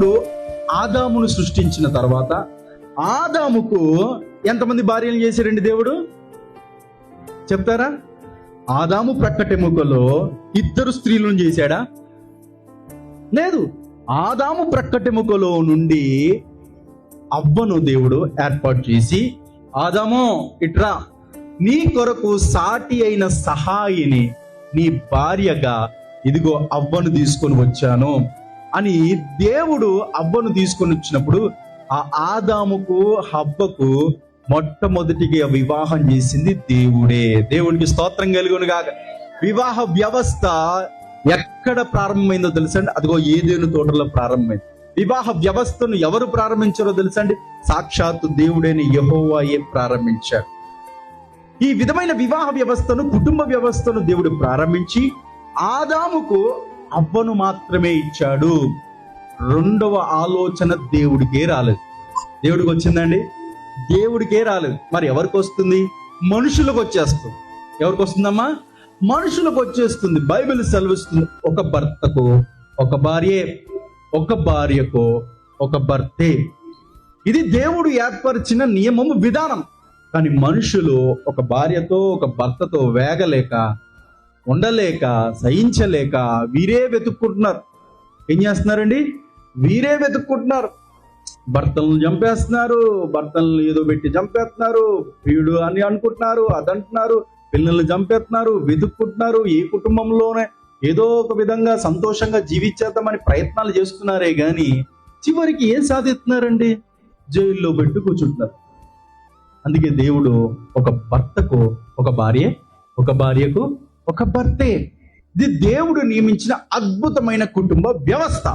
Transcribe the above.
దేవుడు ఆదామును సృష్టించిన తర్వాత ఆదాముకు ఎంతమంది భార్యలు చేశారండి దేవుడు? చెప్తారా? ఆదాము ప్రక్కటెముకలో 2 స్త్రీలను చేశాడా? లేదు. ఆదాము ప్రక్కటెముకలో నుండి అవ్వను దేవుడు ఏర్పాటు చేసి, ఆదాము ఇట్రా, నీ కొరకు సాటి అయిన సహాయిని నీ భార్యగా ఇదిగో అవ్వను తీసుకొని వచ్చాను అని దేవుడు అవ్వను తీసుకొని వచ్చినప్పుడు ఆ ఆదాముకు హవ్వకు మొట్టమొదటిగా వివాహం చేసింది దేవుడే. దేవుడికి స్తోత్రం కలుగును గాక. వివాహ వ్యవస్థ ఎక్కడ ప్రారంభమైందో తెలుసండి? అదిగో ఏదేను తోటలో ప్రారంభమైంది. వివాహ వ్యవస్థను ఎవరు ప్రారంభించారో తెలుసండి? సాక్షాత్తు దేవుడైన యెహోవాయే ప్రారంభించారు. ఈ విధమైన వివాహ వ్యవస్థను, కుటుంబ వ్యవస్థను దేవుడు ప్రారంభించి ఆదాముకు అవ్వను మాత్రమే ఇచ్చాడు. రెండవ ఆలోచన దేవుడికే రాలేదు. దేవుడికి వచ్చిందండి? దేవుడికే రాలేదు. మరి ఎవరికి వస్తుంది? మనుషులకు వచ్చేస్తుంది. ఎవరికి వస్తుందమ్మా? మనుషులకు వచ్చేస్తుంది. బైబిల్ సెలవిస్తుంది, ఒక భర్తకు ఒక భార్యే, ఒక భార్యకు ఒక భర్తే. ఇది దేవుడు ఏర్పరిచిన నియమము, విధానం. కానీ మనుషులు ఒక భార్యతో ఒక భర్తతో వేగలేక, ఉండలేక, సహించలేక వీరే వెతుక్కుంటున్నారు. ఏం చేస్తున్నారండి? వీరే వెతుక్కుంటున్నారు. భర్తలను చంపేస్తున్నారు, భర్తలను ఏదో పెట్టి చంపేస్తున్నారు, వీడు అని అనుకుంటున్నారు, అదంటున్నారు, పిల్లల్ని చంపేస్తున్నారు, వెతుక్కుంటున్నారు. ఏ కుటుంబంలోనే ఏదో ఒక విధంగా సంతోషంగా జీవించేద్దామని ప్రయత్నాలు చేస్తున్నారే గాని చివరికి ఏం సాధిస్తున్నారండి? జైల్లో పెట్టి కూర్చుంటున్నారు. అందుకే దేవుడు ఒక భర్తకు ఒక భార్య, ఒక భార్యకు ఒక భర్తే. ఇది దేవుడు నియమించిన అద్భుతమైన కుటుంబ వ్యవస్థ.